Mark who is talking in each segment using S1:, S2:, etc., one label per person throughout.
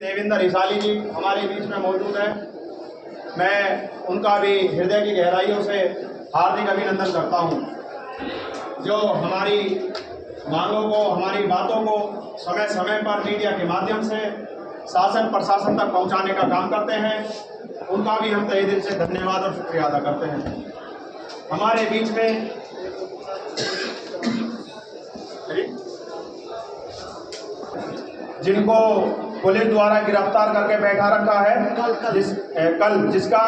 S1: देवेंद्र हिसाली जी हमारे बीच में मौजूद हैं। मैं उनका भी हृदय की गहराइयों से हार्दिक अभिनंदन करता हूं, जो हमारी मांगों को, हमारी बातों को समय समय पर मीडिया के माध्यम से शासन प्रशासन तक पहुंचाने का काम करते हैं। उनका भी हम तहे दिल से धन्यवाद और शुक्रिया अदा करते हैं। हमारे बीच में जिनको पुलिस द्वारा गिरफ्तार करके बैठा रखा है, जिसका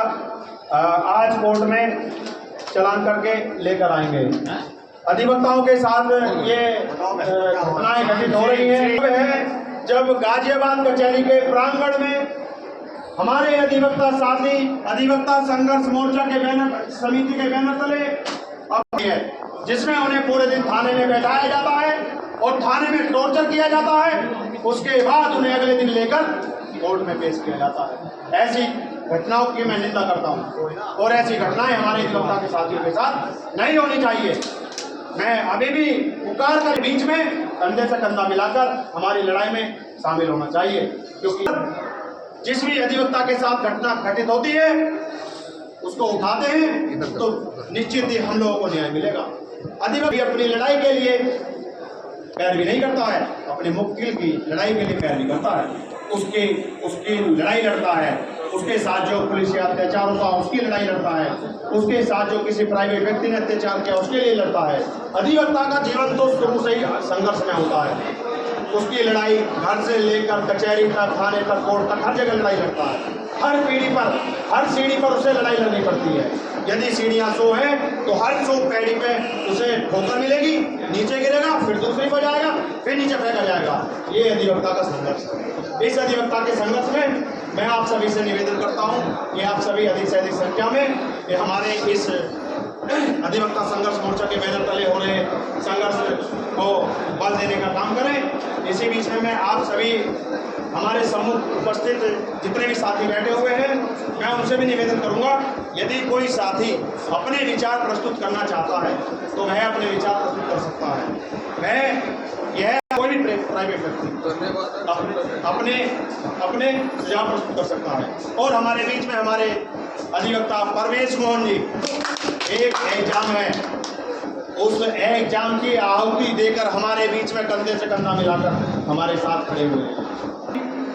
S1: आज कोर्ट में चालान करके लेकर आएंगे। अधिवक्ताओं के साथ ये घटनाएं घटित हो रही हैं। जब गाजियाबाद कचहरी के प्रांगण में हमारे अधिवक्ता साथी अधिवक्ता संघर्ष मोर्चा के बैनर समिति के बैनर तले है, जिसमें उन्हें पूरे दिन थाने में बैठाया जाता है और थाने में टॉर्चर किया जाता है। उसके बाद उन्हें अगले दिन लेकर कोर्ट में पेश किया जाता है। ऐसी घटनाओं की मैं निंदा करता हूं और ऐसी घटनाएं हमारे अधिवक्ता के साथियों के साथ नहीं होनी चाहिए। मैं अभी भी पुकार कर बीच में कंधे से कंधा मिलाकर हमारी लड़ाई में शामिल होना चाहिए, क्योंकि जिस भी अधिवक्ता के साथ घटना घटित होती है उसको उठाते हैं तो निश्चित ही हम लोगों को न्याय मिलेगा। अधिवक्ता अपनी लड़ाई के लिए पैरवी नहीं करता है, अपने मुवक्किल की लड़ाई के लिए पैरवी करता है, उसकी लड़ाई लड़ता है। उसके साथ जो पुलिस अत्याचार होता है उसकी लड़ाई लड़ता है, उसके साथ जो किसी प्राइवेट व्यक्ति ने अत्याचार किया उसके लिए लड़ता है। अधिवक्ता का जीवन तो शुरू से ही संघर्ष में होता है। उसकी लड़ाई घर से लेकर कचहरी तक, थाने तक, कोर्ट तक, हर जगह लड़ाई लड़ता है। हर सीढ़ी पर उसे लड़ाई लड़नी पड़ती है। यदि सीढ़ियाँ 100 है तो हर 100 पैड़ी पे उसे ठोकर मिलेगी, नीचे गिरेगा, फिर दूसरी पर जाएगा, फिर नीचे फेंका जाएगा। ये अधिवक्ता का संघर्ष है। इस अधिवक्ता के संघर्ष में मैं आप सभी से निवेदन करता हूँ कि आप सभी अधिक से अधिक संख्या में ये हमारे इस अधिवक्ता संघर्ष मोर्चा के बैनर तले हो रहे संघर्ष को बल देने का काम करें। इसी बीच में मैं आप सभी हमारे सम्मुख उपस्थित जितने भी साथी बैठे हुए हैं, मैं उनसे भी निवेदन करूंगा, यदि कोई साथी अपने विचार प्रस्तुत करना चाहता है तो वह अपने विचार प्रस्तुत कर सकता है। यह कोई भी प्राइवेट व्यक्ति अपने सुझाव प्रस्तुत कर सकता है। और हमारे बीच में हमारे अधिवक्ता परवेश मोहन जी, एक एग्जाम है, उस एग्जाम की आहुति देकर हमारे बीच में कंधे से कंधा मिलाकर हमारे साथ खड़े हुए हैं।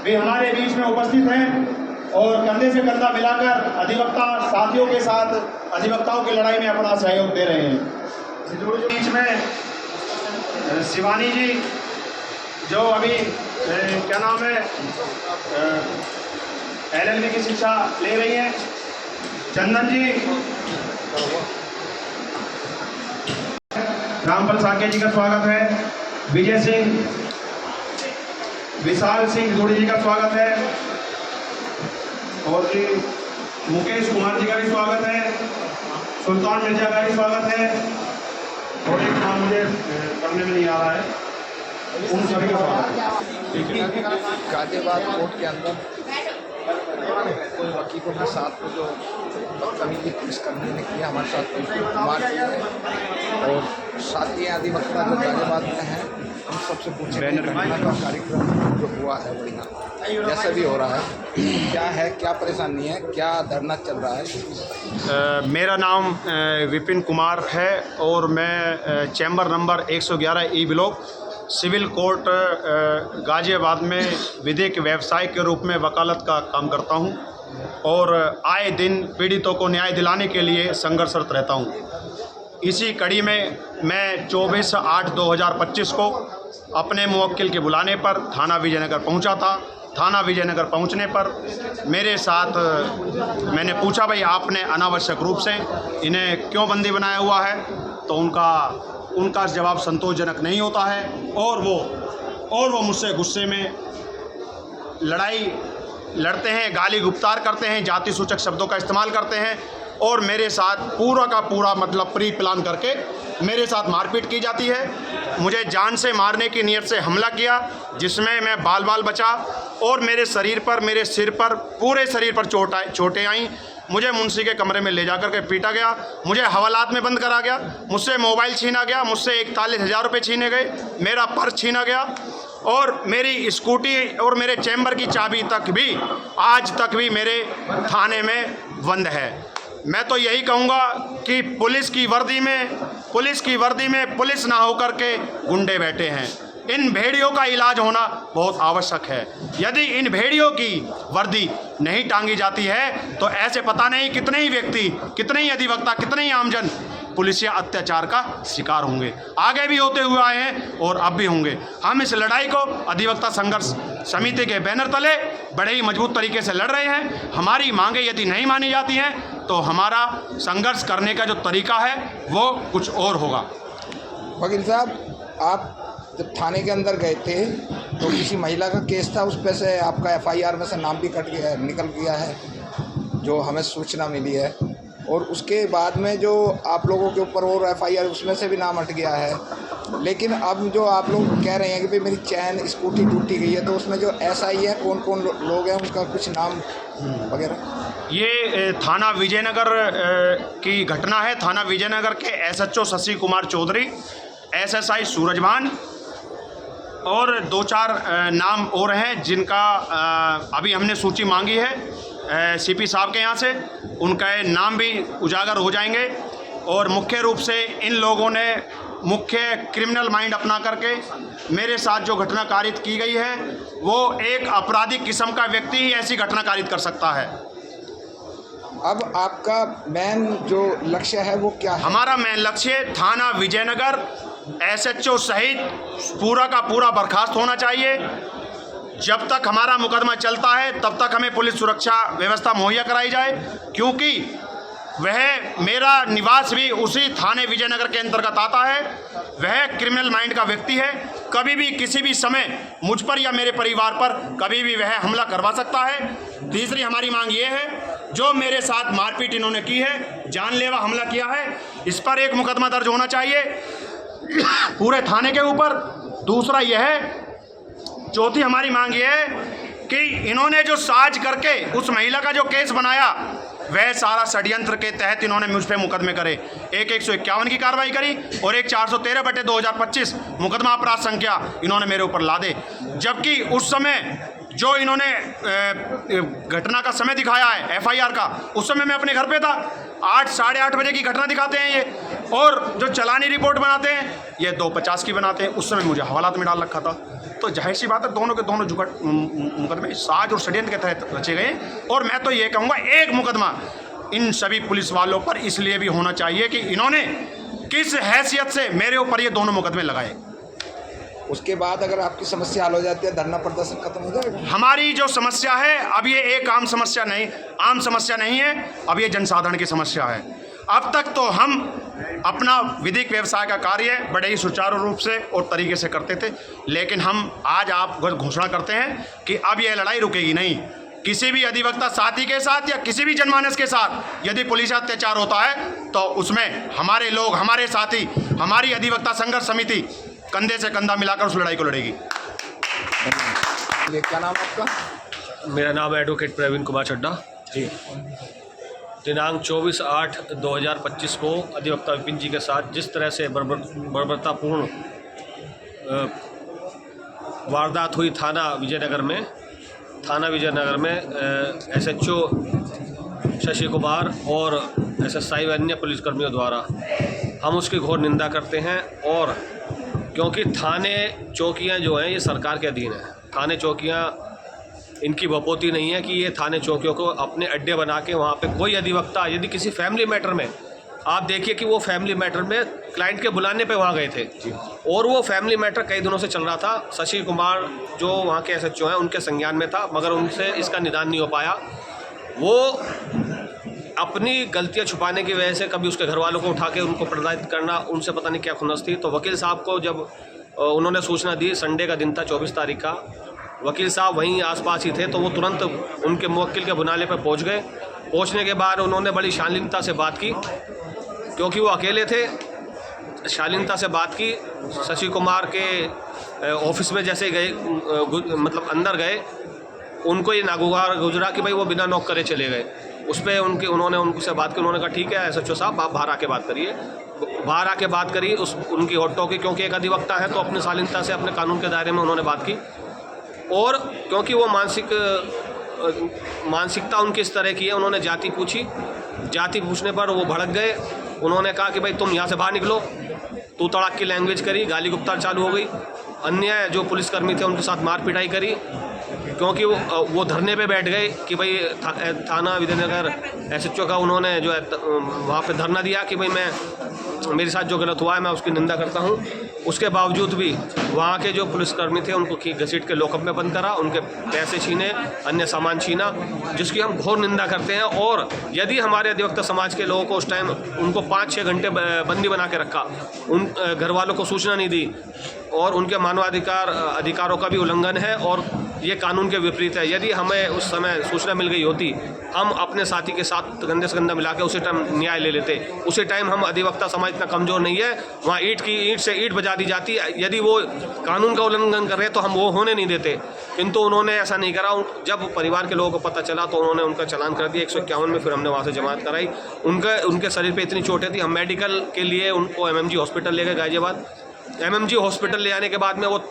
S1: वे हमारे बीच में उपस्थित हैं और कंधे से कंधा मिलाकर अधिवक्ता साथियों के साथ अधिवक्ताओं की लड़ाई में अपना सहयोग दे रहे हैं। बीच में शिवानी जी, जो अभी क्या नाम है LLB की शिक्षा ले रही हैं, चंदन जी, रामपाल साके जी का स्वागत है, विजय सिंह, विशाल सिंह जोड़ी जी का स्वागत है, और जी मुकेश कुमार जी का भी स्वागत है, सुल्तान मिर्जा का भी स्वागत है, और एक नाम मुझे करने में नहीं आ रहा है, उन सभी का स्वागत है।
S2: गाजियाबाद कोर्ट के अंदर कोई वकीलों के साथ जो बदतमीजी पुलिसकर्मी ने किया, हमारे साथ कुमार जी है और साथी अधिवक्ता जो गाजियाबाद में हैं, हम सबसे पूछे घटना का कार्यक्रम जो हुआ है बढ़िया जैसा भी हो रहा है, क्या है, क्या परेशानी है, क्या धरना चल रहा है?
S1: मेरा नाम विपिन कुमार है और मैं chamber number 111 E block civil court Ghaziabad में विधिक व्यवसाय के रूप में वकालत का काम करता हूं और आए दिन पीड़ितों को न्याय दिलाने के लिए संघर्षरत रहता हूं। इसी कड़ी में मैं 24/8/2025 को अपने मुवक्किल के बुलाने पर थाना विजयनगर पहुंचा था। थाना विजयनगर पहुंचने पर मेरे साथ मैंने पूछा, भाई आपने अनावश्यक रूप से इन्हें क्यों बंदी बनाया हुआ है? तो उनका जवाब संतोषजनक नहीं होता है और वो मुझसे गुस्से में लड़ाई लड़ते हैं, गाली गुप्तार करते हैं, जाति सूचक शब्दों का इस्तेमाल करते हैं और मेरे साथ पूरा का पूरा मतलब प्री प्लान करके मेरे साथ मारपीट की जाती है। मुझे जान से मारने की नीयत से हमला किया, जिसमें मैं बाल बचा और मेरे शरीर पर, मेरे सिर पर, पूरे शरीर पर चोटें आईं। मुझे मुंशी के कमरे में ले जाकर के पीटा गया, मुझे हवालात में बंद करा गया, मुझसे मोबाइल छीना गया, मुझसे 41,000 रुपये छीने गए, मेरा पर्स छीना गया और मेरी स्कूटी और मेरे चैम्बर की चाबी तक भी आज तक भी मेरे थाने में बंद है। मैं तो यही कहूँगा कि पुलिस की वर्दी में पुलिस ना होकर के गुंडे बैठे हैं। इन भेड़ियों का इलाज होना बहुत आवश्यक है। यदि इन भेड़ियों की वर्दी नहीं टांगी जाती है तो ऐसे पता नहीं कितने ही व्यक्ति, कितने ही अधिवक्ता, कितने ही आमजन पुलिसिया अत्याचार का शिकार होंगे। आगे भी होते हुए आए हैं और अब भी होंगे। हम इस लड़ाई को अधिवक्ता संघर्ष समिति के बैनर तले बड़े ही मजबूत तरीके से लड़ रहे हैं। हमारी मांगें यदि नहीं मानी जाती हैं तो हमारा संघर्ष करने का जो तरीका है वो कुछ और होगा।
S2: वकील साहब, आप जब थाने के अंदर गए थे तो किसी महिला का केस था, उस पे से आपका एफआईआर में से नाम भी कट गया, निकल गया है, जो हमें सूचना मिली है। और उसके बाद में जो आप लोगों के ऊपर और एफआईआर, उसमें से भी नाम हट गया है। लेकिन अब जो आप लोग कह रहे हैं कि भाई मेरी चैन स्कूटी टूटी गई है, तो उसमें जो एसआई है, कौन कौन लोग हैं, उनका कुछ नाम वगैरह?
S1: ये थाना विजयनगर की घटना है। थाना विजयनगर के एसएचओ शशि कुमार चौधरी, एसएसआई सूरजभान और 2-4 नाम और हैं जिनका अभी हमने सूची मांगी है सीपी साहब के यहाँ से। उनका नाम भी उजागर हो जाएंगे। और मुख्य रूप से इन लोगों ने मुख्य क्रिमिनल माइंड अपना करके मेरे साथ जो घटना कारित की गई है, वो एक आपराधिक किस्म का व्यक्ति ही ऐसी घटना कारित कर सकता है।
S2: अब आपका मेन जो लक्ष्य है वो क्या है?
S1: हमारा मेन लक्ष्य थाना विजयनगर एसएचओ सहित पूरा का पूरा बर्खास्त होना चाहिए। जब तक हमारा मुकदमा चलता है तब तक हमें पुलिस सुरक्षा व्यवस्था मुहैया कराई जाए, क्योंकि वह मेरा निवास भी उसी थाने विजयनगर के अंतर्गत आता है। वह क्रिमिनल माइंड का व्यक्ति है। कभी भी किसी भी समय मुझ पर या मेरे परिवार पर कभी भी वह हमला करवा सकता है। तीसरी हमारी मांग ये है, जो मेरे साथ मारपीट इन्होंने की है, जानलेवा हमला किया है, इस पर एक मुकदमा दर्ज होना चाहिए पूरे थाने के ऊपर। दूसरा यह है, चौथी हमारी मांग ये है कि इन्होंने जो साज करके उस महिला का जो केस बनाया, वह सारा षड्यंत्र के तहत इन्होंने मुझ पे मुकदमे करे। एक 151 की कार्रवाई करी और एक 413/2025 मुकदमा अपराध संख्या इन्होंने मेरे ऊपर ला दे। जबकि उस समय जो इन्होंने घटना का समय दिखाया है एफआईआर का, उस समय मैं अपने घर पे था। 8 साढ़े 8 बजे की घटना दिखाते हैं ये, और जो चलानी रिपोर्ट बनाते हैं ये 2:50 की बनाते हैं। उस समय मुझे हवालात में डाल रखा था। तो जाहिर सी बात है, दोनों के दोनों मुकदमे साज और षड्यंत्र के तहत रचे गए। और मैं तो ये कहूँगा, एक मुकदमा इन सभी पुलिस वालों पर इसलिए भी होना चाहिए कि इन्होंने किस हैसियत से मेरे ऊपर ये दोनों मुकदमे लगाए।
S2: उसके बाद अगर आपकी समस्या हल हो जाती है, धरना प्रदर्शन खत्म हो जाएगा?
S1: हमारी जो समस्या है अब ये एक आम समस्या नहीं है, अब ये जनसाधारण की समस्या है। अब तक तो हम अपना विधिक व्यवसाय का कार्य बड़े ही सुचारू रूप से और तरीके से करते थे, लेकिन हम आज आप घोषणा करते हैं कि अब यह लड़ाई रुकेगी नहीं। किसी भी अधिवक्ता साथी के साथ या किसी भी जनमानस के साथ यदि पुलिस अत्याचार होता है तो उसमें हमारे लोग, हमारे साथी, हमारी अधिवक्ता संघर्ष समिति कंधे से कंधा मिलाकर उस लड़ाई को लड़ेगी।
S2: क्या नाम आपका?
S3: मेरा नाम है एडवोकेट प्रवीण कुमार चड्ढा जी। दिनांक 24/8/2025 को अधिवक्ता विपिन जी के साथ जिस तरह से बर्बरतापूर्ण वारदात हुई थाना विजयनगर में एसएचओ शशि कुमार और एसएसआई व अन्य पुलिसकर्मियों द्वारा, हम उसकी घोर निंदा करते हैं। और क्योंकि थाने चौकियां जो हैं ये सरकार के अधीन हैं। थाने चौकियां इनकी बपोती नहीं है कि ये थाने चौकियों को अपने अड्डे बना के वहाँ पे कोई अधिवक्ता यदि किसी फैमिली मैटर में, आप देखिए कि वो फैमिली मैटर में क्लाइंट के बुलाने पे वहाँ गए थे और वो फैमिली मैटर कई दिनों से चल रहा था। शशि कुमार जो वहाँ के एसएचओ हैं उनके संज्ञान में था, मगर उनसे इसका निदान नहीं हो पाया। वो अपनी गलतियां छुपाने की वजह से कभी उसके घर वालों को उठा के उनको प्रताड़ित करना, उनसे पता नहीं क्या खुन्नस थी। तो वकील साहब को जब उन्होंने सूचना दी, संडे का दिन था 24 तारीख का, वकील साहब वहीं आसपास ही थे, तो वो तुरंत उनके मुवक्किल के बुलाने पर पहुंच गए। पहुंचने के बाद उन्होंने बड़ी शालीनता से बात की, क्योंकि वो अकेले थे। शालीनता से बात की, शशि कुमार के ऑफिस में जैसे गए, मतलब अंदर गए, उनको ये नागुगार गुजरा कि भाई वो बिना नॉक करे चले गए। उस पर उन्होंने उनसे बात की। उन्होंने कहा ठीक है SHO साहब आप बाहर आके बात करिए। बाहर आके बात करी उनकी हॉटो की, क्योंकि एक अधिवक्ता है तो अपनी शालीनता से अपने कानून के दायरे में उन्होंने बात की। और क्योंकि वो मानसिकता उनकी इस तरह की है, उन्होंने जाति पूछी। जाति पूछने पर वो भड़क गए। उन्होंने कहा कि भाई तुम यहाँ से बाहर निकलो। तू तड़ाक की लैंग्वेज करी, गाली गुप्तार चालू हो गई। अन्य जो पुलिसकर्मी थे उनके साथ मार पिटाई करी, क्योंकि वो धरने पे बैठ गए कि भाई थाना विजयनगर SHO का उन्होंने जो है वहाँ पे धरना दिया कि भाई मेरे साथ जो गलत हुआ है मैं उसकी निंदा करता हूँ। उसके बावजूद भी वहाँ के जो पुलिसकर्मी थे उनको घसीट के लॉकअप में बंद करा, उनके पैसे छीने, अन्य सामान छीना, जिसकी हम घोर निंदा करते हैं। और यदि हमारे अधिवक्ता समाज के लोगों को उस टाइम उनको 5-6 घंटे बंदी बना के रखा, उन घर वालों को सूचना नहीं दी, और उनके अधिकारों का भी उल्लंघन है और ये कानून के विपरीत है। यदि हमें उस समय सूचना मिल गई होती, हम अपने साथी के साथ गंदे से गंदा मिला के उसी टाइम न्याय ले लेते। उसी टाइम हम अधिवक्ता समाज इतना कमज़ोर नहीं है, वहाँ ईंट से ईंट बजा दी जाती। यदि वो कानून का उल्लंघन कर रहे हैं तो हम वो होने नहीं देते, किंतु उन्होंने ऐसा नहीं करा। जब परिवार के लोगों को पता चला तो उन्होंने उनका चालान कर दिया 151 में। फिर हमने वहाँ से जमानत कराई। उनके शरीर पर इतनी चोटें थी, हम मेडिकल के लिए उनको MMG हॉस्पिटल ले गए गाजियाबाद। MMG हॉस्पिटल ले आने के बाद में वो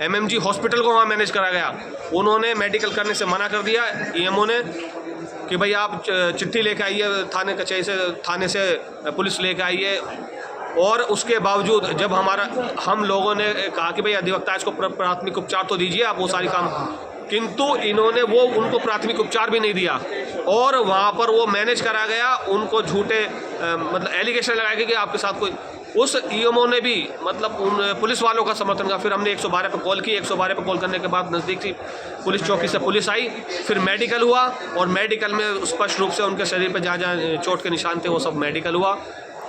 S3: MMG हॉस्पिटल को वहाँ मैनेज करा गया। उन्होंने मेडिकल करने से मना कर दिया EMO ने कि भाई आप चिट्ठी लेके आइए थाने कचहरी से, थाने से पुलिस लेके आइए। और उसके बावजूद जब हम लोगों ने कहा कि भाई अधिवक्ता इसको प्राथमिक उपचार तो दीजिए आप, वो सारी काम, किंतु इन्होंने उनको प्राथमिक उपचार भी नहीं दिया और वहाँ पर वो मैनेज करा गया। उनको झूठे मतलब एलिगेशन लगाया गया कि आपके साथ कोई, उस EMO ने भी मतलब उन पुलिस वालों का समर्थन किया। फिर हमने 112 पे कॉल की। 112 पे कॉल करने के बाद नज़दीक थी पुलिस चौकी से पुलिस आई। फिर मेडिकल हुआ और मेडिकल में स्पष्ट रूप से उनके शरीर पर जहाँ जहाँ चोट के निशान थे वो सब मेडिकल हुआ।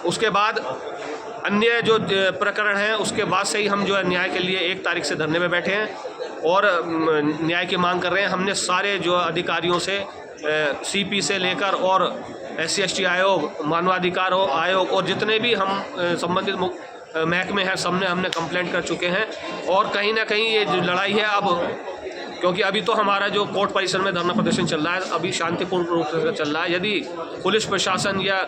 S3: उसके बाद अन्य जो प्रकरण हैं उसके बाद से ही हम जो है न्याय के लिए 1 तारीख से धरने में बैठे हैं और न्याय की मांग कर रहे हैं। हमने सारे जो अधिकारियों से CP से लेकर और SC/ST आयोग, मानवाधिकार आयोग और जितने भी हम संबंधित महकमे हैं सबने हमने कंप्लेंट कर चुके हैं। और कहीं ना कहीं ये जो लड़ाई है अब, क्योंकि अभी तो हमारा जो कोर्ट परिसर में धरना प्रदर्शन चल रहा है अभी शांतिपूर्ण रूप से चल रहा है। यदि पुलिस प्रशासन या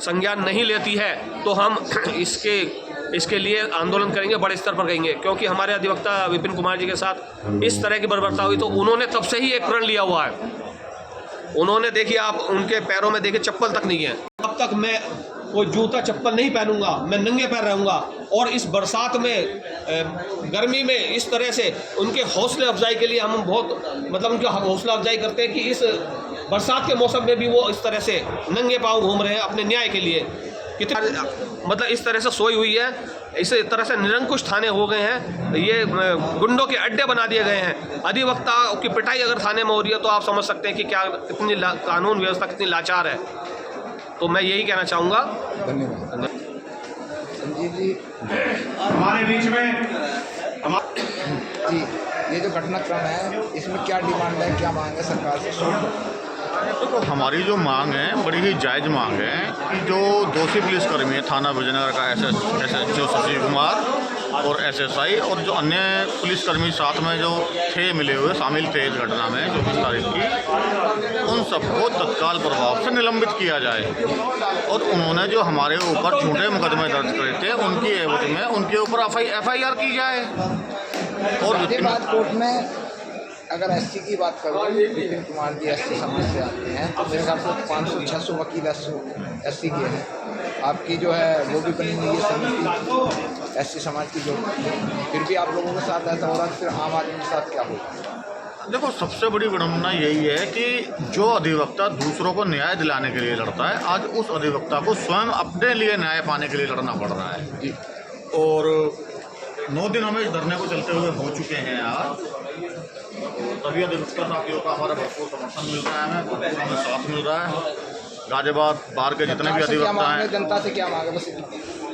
S3: संज्ञान नहीं लेती है तो हम इसके लिए आंदोलन करेंगे, बड़े स्तर पर करेंगे। क्योंकि हमारे अधिवक्ता विपिन कुमार जी के साथ इस तरह की बर्बरता हुई तो उन्होंने तब से ही एक प्रण लिया हुआ है। उन्होंने देखिए, आप उनके पैरों में देखिए चप्पल तक नहीं है। अब तक मैं कोई जूता चप्पल नहीं पहनूंगा, मैं नंगे पैर रहूंगा। और इस बरसात में, गर्मी में इस तरह से उनके हौसले अफजाई के लिए हम बहुत मतलब उनकी हौसला अफजाई करते हैं कि इस बरसात के मौसम में भी वो इस तरह से नंगे पाँव घूम रहे हैं अपने न्याय के लिए। कितने मतलब इस तरह से सोई हुई है, इस तरह से निरंकुश थाने हो गए हैं, ये गुंडों के अड्डे बना दिए गए हैं। अधिवक्ता की पिटाई अगर थाने में हो रही है तो आप समझ सकते हैं कि क्या कितनी कानून व्यवस्था कितनी लाचार है। तो मैं यही कहना चाहूँगा।
S2: धन्यवाद। संजीव जी,
S1: हमारे बीच में
S2: जी ये जो घटनाक्रम है इसमें क्या डिमांड है, क्या मांग है सरकार से?
S4: तो हमारी जो मांग है बड़ी ही जायज़ मांग है कि जो दोषी पुलिसकर्मी है थाना विजयनगर का SHO शशि कुमार और SSI और जो अन्य पुलिसकर्मी साथ में जो थे मिले हुए शामिल थे इस घटना में जो 20 तारीख की, उन सबको तत्काल प्रभाव से निलंबित किया जाए। और उन्होंने जो हमारे ऊपर झूठे मुकदमे दर्ज करे थे उनकी एवज में उनके ऊपर FIR की जाए। और
S2: उसके बाद कोर्ट में अगर SC की बात करूँ, विपिन कुमार जी SC समाज से आते हैं तो मेरे ख्याल से 500-600 वकील SC के हैं। आपकी जो है वो भी बनी हुई है समिति SC समाज की, जो फिर भी आप लोगों के साथ ऐसा हो रहा है, फिर आम आदमी के साथ क्या होगा?
S4: देखो, सबसे बड़ी विडम्बना यही है कि जो अधिवक्ता दूसरों को न्याय दिलाने के लिए लड़ता है, आज उस अधिवक्ता को स्वयं अपने लिए न्याय पाने के लिए लड़ना पड़ रहा है जी। और 9 दिन हमें इस धरने को चलते हुए हो चुके हैं आज। तभी अधिवक्ता साथियों का हमारा भरपूर समर्थन मिल रहा है, हमें साथ मिल रहा है। गाजियाबाद बार के जितने भी अधिवक्ता हैं,
S2: जनता से क्या मांग है? बस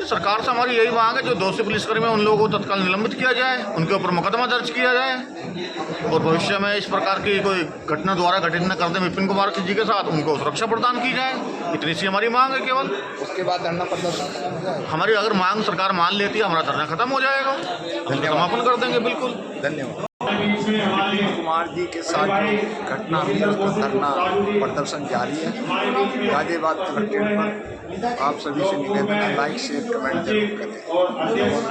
S4: सरकार से हमारी यही मांग है जो दोषी पुलिसकर्मी उन लोगों को तत्काल निलंबित किया जाए, उनके ऊपर मुकदमा दर्ज किया जाए और भविष्य में इस प्रकार की कोई घटना द्वारा घटित न कर दे विपिन कुमार जी के साथ, उनको सुरक्षा प्रदान की जाए। इतनी सी हमारी मांग है केवल।
S2: उसके बाद धरना प्रदर्शन
S4: हमारी अगर मांग सरकार मान लेती है, हमारा धरना खत्म हो जाएगा, हम समापन कर देंगे। बिल्कुल।
S2: धन्यवाद।
S5: कुमार
S2: कुमार जी के साथ जो घटना हुई है उसका धरना प्रदर्शन जारी है गाजियाबाद कलेक्ट्रेट पर। आप सभी से निवेदन है, लाइक शेयर कमेंट जरूर करें। जय हिंद।